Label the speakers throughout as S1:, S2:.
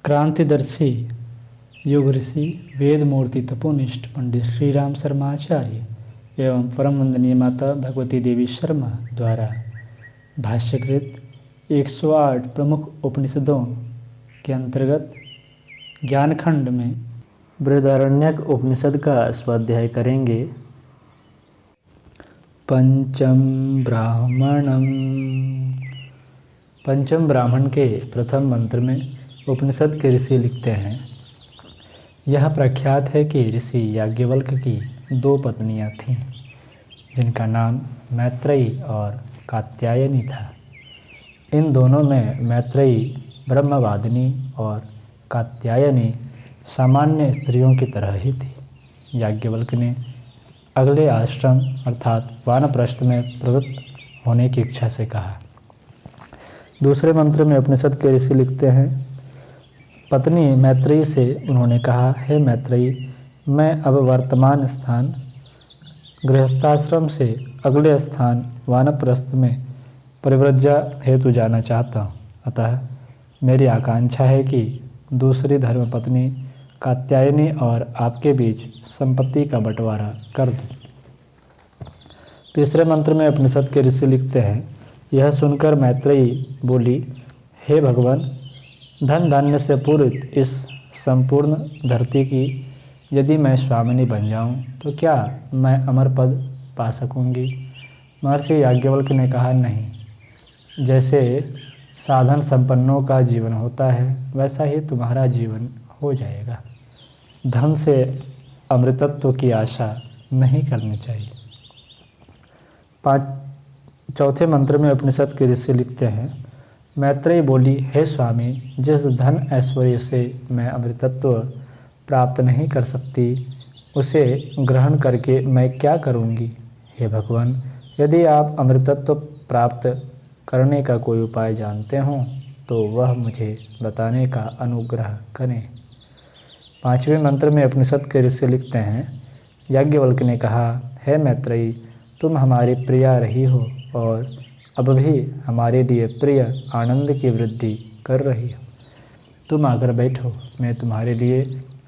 S1: क्रांतिदर्शी युग ऋषि वेद मूर्ति तपोनिष्ठ पंडित श्री राम शर्मा आचार्य एवं परम वंदनीय माता भगवती देवी शर्मा द्वारा भाष्यकृत 108 प्रमुख उपनिषदों के अंतर्गत ज्ञानखंड में बृहदारण्यक उपनिषद का स्वाध्याय करेंगे। पंचम ब्राह्मण के प्रथम मंत्र में उपनिषद के ऋषि लिखते हैं, यह प्रख्यात है कि ऋषि याज्ञवल्क्य की 2 पत्नियां थीं, जिनका नाम मैत्रेयी और कात्यायनी था। इन दोनों में मैत्रेयी ब्रह्मवादिनी और कात्यायनी सामान्य स्त्रियों की तरह ही थी। याज्ञवल्क्य ने अगले आश्रम अर्थात वानप्रस्थ में प्रवृत्त होने की इच्छा से कहा। दूसरे मंत्र में उपनिषद के ऋषि लिखते हैं, पत्नी मैत्रेयी से उन्होंने कहा, हे मैत्रेयी, मैं अब वर्तमान स्थान गृहस्थाश्रम से अगले स्थान वानप्रस्थ में परिव्रज्या हेतु जाना चाहता हूँ। अतः मेरी आकांक्षा है कि दूसरी धर्मपत्नी कात्यायनी और आपके बीच संपत्ति का बंटवारा कर दूँ। तीसरे मंत्र में उपनिषद के ऋषि लिखते हैं, यह सुनकर मैत्रेयी बोली, हे भगवान, धन धान्य से पूरित इस संपूर्ण धरती की यदि मैं स्वामिनी बन जाऊं तो क्या मैं अमर पद पा सकूंगी? महर्षि याज्ञवल्क्य ने कहा, नहीं। जैसे साधन संपन्नों का जीवन होता है वैसा ही तुम्हारा जीवन हो जाएगा। धन से अमृतत्व की आशा नहीं करनी चाहिए। चौथे मंत्र में उपनिषद के ऋषि लिखते हैं, मैत्रेयी बोली, हे स्वामी, जिस धन ऐश्वर्य से मैं अमृतत्व प्राप्त नहीं कर सकती उसे ग्रहण करके मैं क्या करूँगी? हे भगवान, यदि आप अमृतत्व प्राप्त करने का कोई उपाय जानते हों तो वह मुझे बताने का अनुग्रह करें। पांचवें मंत्र में उपनिषद के ऋषि लिखते हैं, याज्ञवल्क्य ने कहा, हे मैत्रेयी, तुम हमारी प्रिया रही हो और अब भी हमारे लिए प्रिय आनंद की वृद्धि कर रही हो। तुम आकर बैठो, मैं तुम्हारे लिए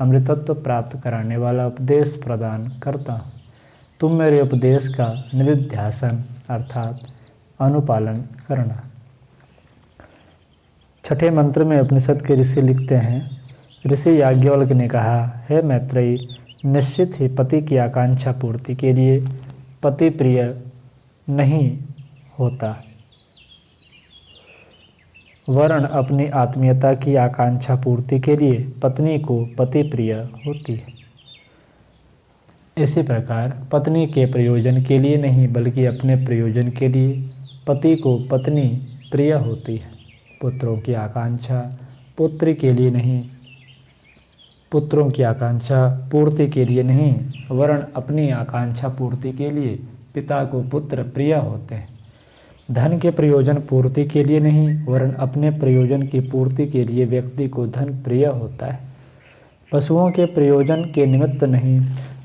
S1: अमृतत्व प्राप्त कराने वाला उपदेश प्रदान करता हूँ। तुम मेरे उपदेश का निधिध्यासन अर्थात अनुपालन करना। छठे मंत्र में उपनिषद के ऋषि लिखते हैं, ऋषि याज्ञवल्क्य ने कहा, हे मैत्रेयी, निश्चित ही पति की आकांक्षा पूर्ति के लिए पति प्रिय नहीं होता, वरन अपनी आत्मीयता की आकांक्षा पूर्ति के लिए पत्नी को पति प्रिय होती है। इसी प्रकार पत्नी के प्रयोजन के लिए नहीं बल्कि अपने प्रयोजन के लिए पति को पत्नी प्रिय होती है। पुत्रों की आकांक्षा पुत्री के लिए नहीं, पुत्रों की आकांक्षा पूर्ति के लिए नहीं वरन अपनी आकांक्षा पूर्ति के लिए पिता को पुत्र प्रिय होते हैं। धन के प्रयोजन पूर्ति के लिए नहीं वरन अपने प्रयोजन की पूर्ति के लिए व्यक्ति को धन प्रिय होता है। पशुओं के प्रयोजन के निमित्त नहीं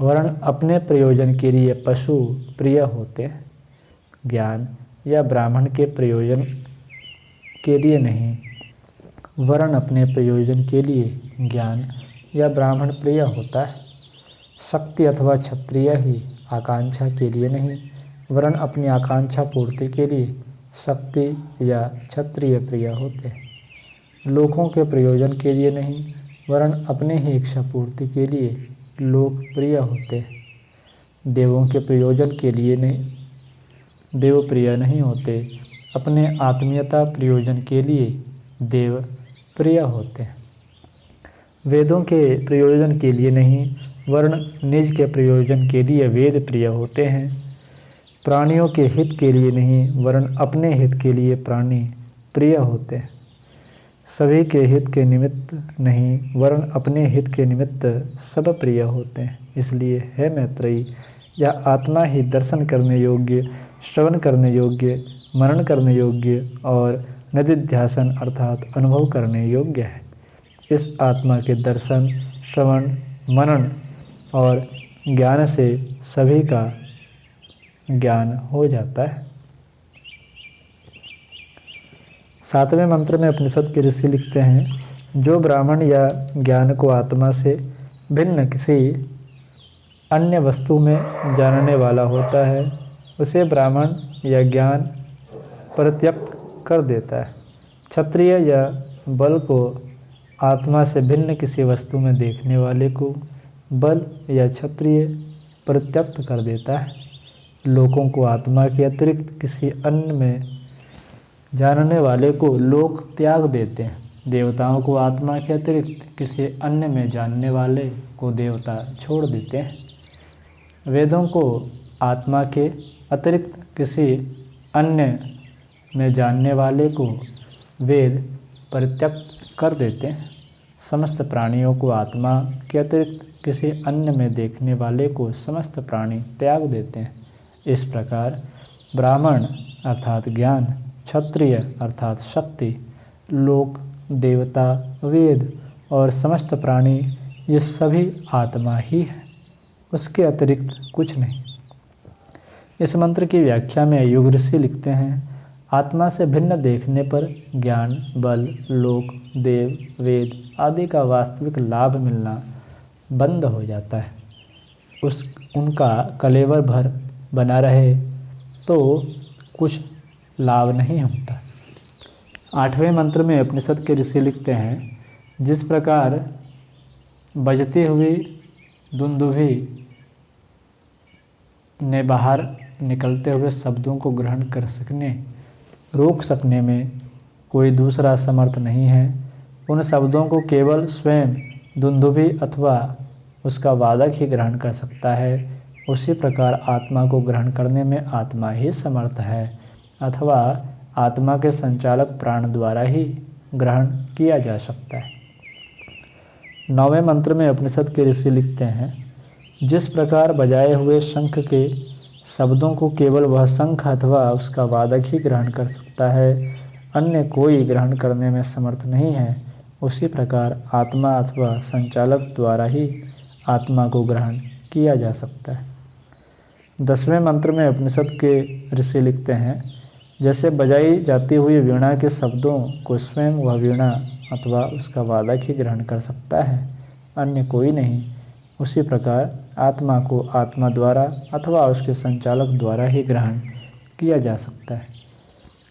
S1: वरन अपने प्रयोजन के लिए पशु प्रिय होते हैं। ज्ञान या ब्राह्मण के प्रयोजन के लिए नहीं वरन अपने प्रयोजन के लिए ज्ञान या ब्राह्मण प्रिय होता है। शक्ति अथवा क्षत्रिय ही आकांक्षा के लिए नहीं वरन अपनी आकांक्षा पूर्ति के लिए शक्ति या क्षत्रिय प्रिय होते हैं। लोकों के प्रयोजन के लिए नहीं वरन अपने ही इच्छा पूर्ति के लिए लोक प्रिय होते हैं। देवों के प्रयोजन के लिए नहीं देव प्रिय नहीं होते, अपने आत्मीयता प्रयोजन के लिए देव प्रिय होते हैं। वेदों के प्रयोजन के लिए नहीं वरन निज के प्रयोजन के लिए वेद प्रिय होते हैं। प्राणियों के हित के लिए नहीं वरन अपने हित के लिए प्राणी प्रिय होते हैं। सभी के हित के निमित्त नहीं वरन अपने हित के निमित्त सब प्रिय होते हैं। इसलिए हे मैत्रेयी, यह आत्मा ही दर्शन करने योग्य, श्रवण करने योग्य, मनन करने योग्य और निधिध्यासन अर्थात अनुभव करने योग्य है। इस आत्मा के दर्शन, श्रवण, मनन और ज्ञान से सभी का ज्ञान हो जाता है। 7वें मंत्र में उपनिषद के ऋषि लिखते हैं, जो ब्राह्मण या ज्ञान को आत्मा से भिन्न किसी अन्य वस्तु में जानने वाला होता है उसे ब्राह्मण या ज्ञान परित्यक्त कर देता है। क्षत्रिय या बल को आत्मा से भिन्न किसी वस्तु में देखने वाले को बल या क्षत्रिय परित्यक्त कर देता है। लोगों को आत्मा के अतिरिक्त किसी अन्य में जानने वाले को लोक त्याग देते हैं। देवताओं को आत्मा के अतिरिक्त किसी अन्य में जानने वाले को देवता छोड़ देते हैं। वेदों को आत्मा के अतिरिक्त किसी अन्य में जानने वाले को वेद परित्यक्त कर देते हैं। समस्त प्राणियों को आत्मा के अतिरिक्त किसी अन्य में देखने वाले को समस्त प्राणी त्याग देते हैं। इस प्रकार ब्राह्मण अर्थात ज्ञान, क्षत्रिय अर्थात शक्ति, लोक, देवता, वेद और समस्त प्राणी ये सभी आत्मा ही है, उसके अतिरिक्त कुछ नहीं। इस मंत्र की व्याख्या में युग ऋषि लिखते हैं, आत्मा से भिन्न देखने पर ज्ञान, बल, लोक, देव, वेद आदि का वास्तविक लाभ मिलना बंद हो जाता है। उनका कलेवर भर बना रहे तो कुछ लाभ नहीं होता। 8वें मंत्र में उपनिषद के ऋषि लिखते हैं, जिस प्रकार बजती हुई दुंदुभी ने बाहर निकलते हुए शब्दों को ग्रहण कर सकने, रोक सकने में कोई दूसरा समर्थ नहीं है, उन शब्दों को केवल स्वयं दुंदुभी अथवा उसका वादक ही ग्रहण कर सकता है, उसी प्रकार आत्मा को ग्रहण करने में आत्मा ही समर्थ है अथवा आत्मा के संचालक प्राण द्वारा ही ग्रहण किया जा सकता है। 9वें मंत्र में उपनिषद के ऋषि लिखते हैं, जिस प्रकार बजाए हुए शंख के शब्दों को केवल वह शंख अथवा उसका वादक ही ग्रहण कर सकता है, अन्य कोई ग्रहण करने में समर्थ नहीं है, उसी प्रकार आत्मा अथवा संचालक द्वारा ही आत्मा को ग्रहण किया जा सकता है। 10वें मंत्र में उपनिषद के ऋषि लिखते हैं, जैसे बजाई जाती हुई वीणा के शब्दों को स्वयं वह वीणा अथवा उसका वादक ही ग्रहण कर सकता है, अन्य कोई नहीं, उसी प्रकार आत्मा को आत्मा द्वारा अथवा उसके संचालक द्वारा ही ग्रहण किया जा सकता है।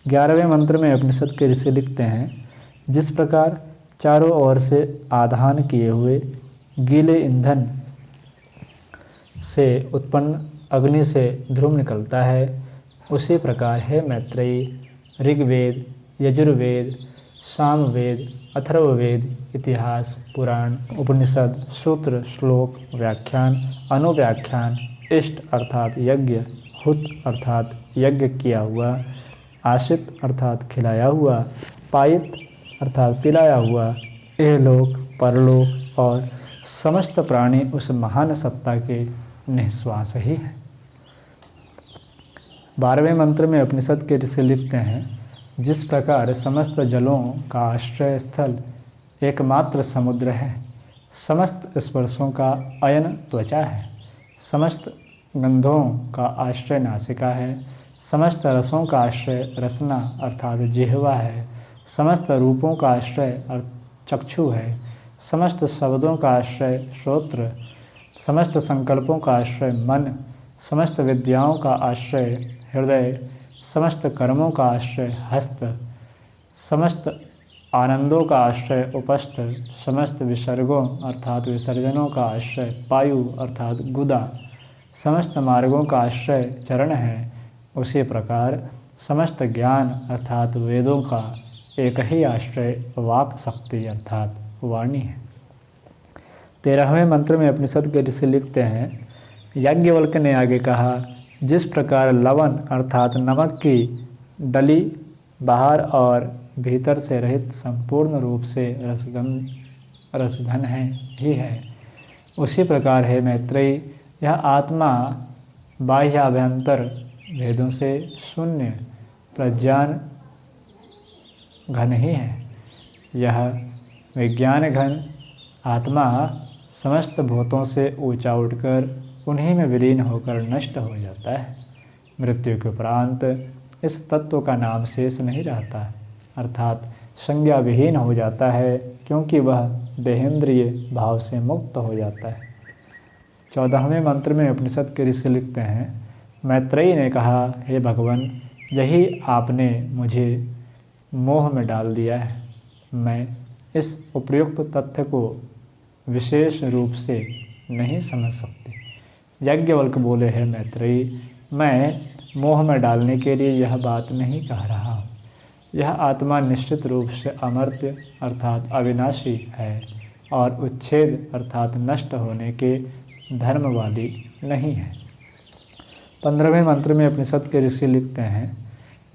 S1: 11वें मंत्र में उपनिषद के ऋषि लिखते हैं, जिस प्रकार चारों ओर से आधान किए हुए गीले ईंधन से उत्पन्न अग्नि से ध्रुव निकलता है, उसी प्रकार है मैत्रेयी, ऋग्वेद, यजुर्वेद, सामवेद, अथर्ववेद, इतिहास, पुराण, उपनिषद, सूत्र, श्लोक, व्याख्यान, अनुव्याख्यान, इष्ट अर्थात यज्ञ, हुत अर्थात यज्ञ किया हुआ, आशित अर्थात खिलाया हुआ, पायित अर्थात पिलाया हुआ, इहलोक, परलोक और समस्त प्राणी उस महान सत्ता के निःश्वास ही है। 12वें मंत्र में उपनिषद के ऋषि लिखते हैं, जिस प्रकार समस्त जलों का आश्रय स्थल एकमात्र समुद्र है, समस्त स्पर्शों का अयन त्वचा है, समस्त गंधों का आश्रय नासिका है, समस्त रसों का आश्रय रसना अर्थात जिह्वा है, समस्त रूपों का आश्रय चक्षु है, समस्त शब्दों का आश्रय श्रोत्र, समस्त संकल्पों का आश्रय मन, समस्त विद्याओं का आश्रय हृदय, समस्त कर्मों का आश्रय हस्त, समस्त आनंदों का आश्रय उपस्थ, समस्त विसर्गों अर्थात विसर्जनों का आश्रय पायु अर्थात गुदा, समस्त मार्गों का आश्रय चरण है, उसी प्रकार समस्त ज्ञान अर्थात वेदों का एक ही आश्रय वाक् शक्ति अर्थात वाणी है। 13वें मंत्र में उपनिषद के ऋषि लिखते हैं, याज्ञवल्क्य ने आगे कहा, जिस प्रकार लवण अर्थात नमक की डली बाहर और भीतर से रहित संपूर्ण रूप से रसघन है ही है, उसी प्रकार है मैत्रेयी, यह आत्मा बाह्याभ्यंतर भेदों से शून्य प्रज्ञान घन ही है। यह विज्ञान घन आत्मा समस्त भूतों से ऊंचा उठकर उन्हीं में विलीन होकर नष्ट हो जाता है। मृत्यु के उपरांत इस तत्व का नाम शेष नहीं रहता, अर्थात संज्ञा विहीन हो जाता है, क्योंकि वह देहेंद्रिय भाव से मुक्त हो जाता है। 14वें मंत्र में उपनिषद के ऋषि लिखते हैं, मैत्रेयी ने कहा, हे भगवान, यही आपने मुझे मोह में डाल दिया है। मैं इस उपयुक्त तथ्य को विशेष रूप से नहीं समझ सकती। याज्ञवल्क्य बोले, है मैत्रेयी, मैं मोह में डालने के लिए यह बात नहीं कह रहा हूँ। यह आत्मा निश्चित रूप से अमर्त्य अर्थात अविनाशी है और उच्छेद अर्थात नष्ट होने के धर्म वाली नहीं है। 15वें मंत्र में उपनिषद के ऋषि लिखते हैं,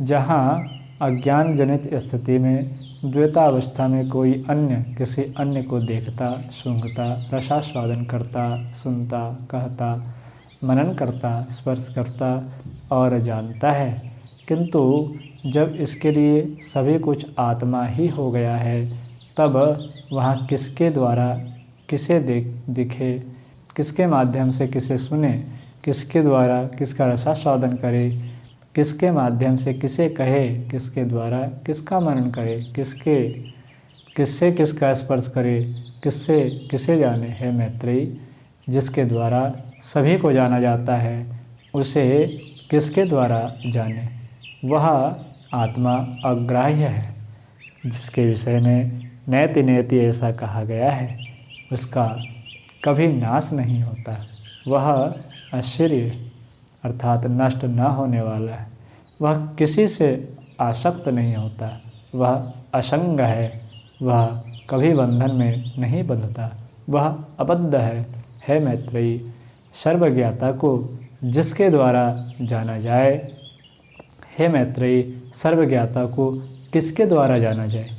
S1: जहाँ अज्ञान जनित स्थिति में द्वैतावस्था में कोई अन्य किसी अन्य को देखता, सूंघता, रसास्वादन करता, सुनता, कहता, मनन करता, स्पर्श करता और जानता है, किंतु जब इसके लिए सभी कुछ आत्मा ही हो गया है, तब वहाँ किसके द्वारा किसे दिखे, किसके माध्यम से किसे सुने, किसके द्वारा किसका रसास्वादन करे, किसके माध्यम से किसे कहे, किसके द्वारा किसका मनन करे, किससे किसका स्पर्श करे, किससे किसे जाने। है मैत्रेयी, जिसके द्वारा सभी को जाना जाता है, उसे किसके द्वारा जाने। वह आत्मा अग्राह्य है, जिसके विषय में नैति नेति ऐसा कहा गया है, उसका कभी नाश नहीं होता। वह आश्चर्य अर्थात नष्ट न होने वाला है। वह किसी से आसक्त नहीं होता। वह असंग है, वह कभी बंधन में नहीं बंधता। वह अबद्ध है मैत्रेयी, सर्वज्ञाता को जिसके द्वारा जाना जाए। हे मैत्रेयी, सर्वज्ञाता को किसके द्वारा जाना जाए।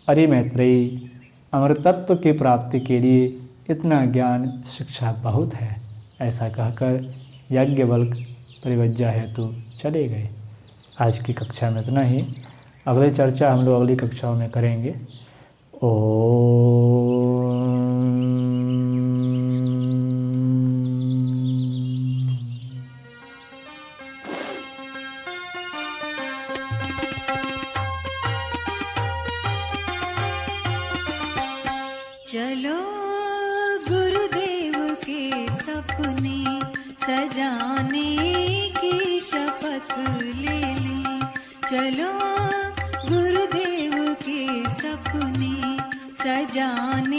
S1: अरे मैत्रेयी, अमृतत्व की प्राप्ति के लिए इतना ज्ञान शिक्षा बहुत है। ऐसा कहकर याज्ञवल्क्य परिवज्जा हेतु चले गए। आज की कक्षा में इतना ही। अगली चर्चा हम लोग अगली कक्षाओं में करेंगे।
S2: चलो गुरुदेव के सपने सजाने की शपथ ले लें। चलो गुरुदेव के सपने सजाने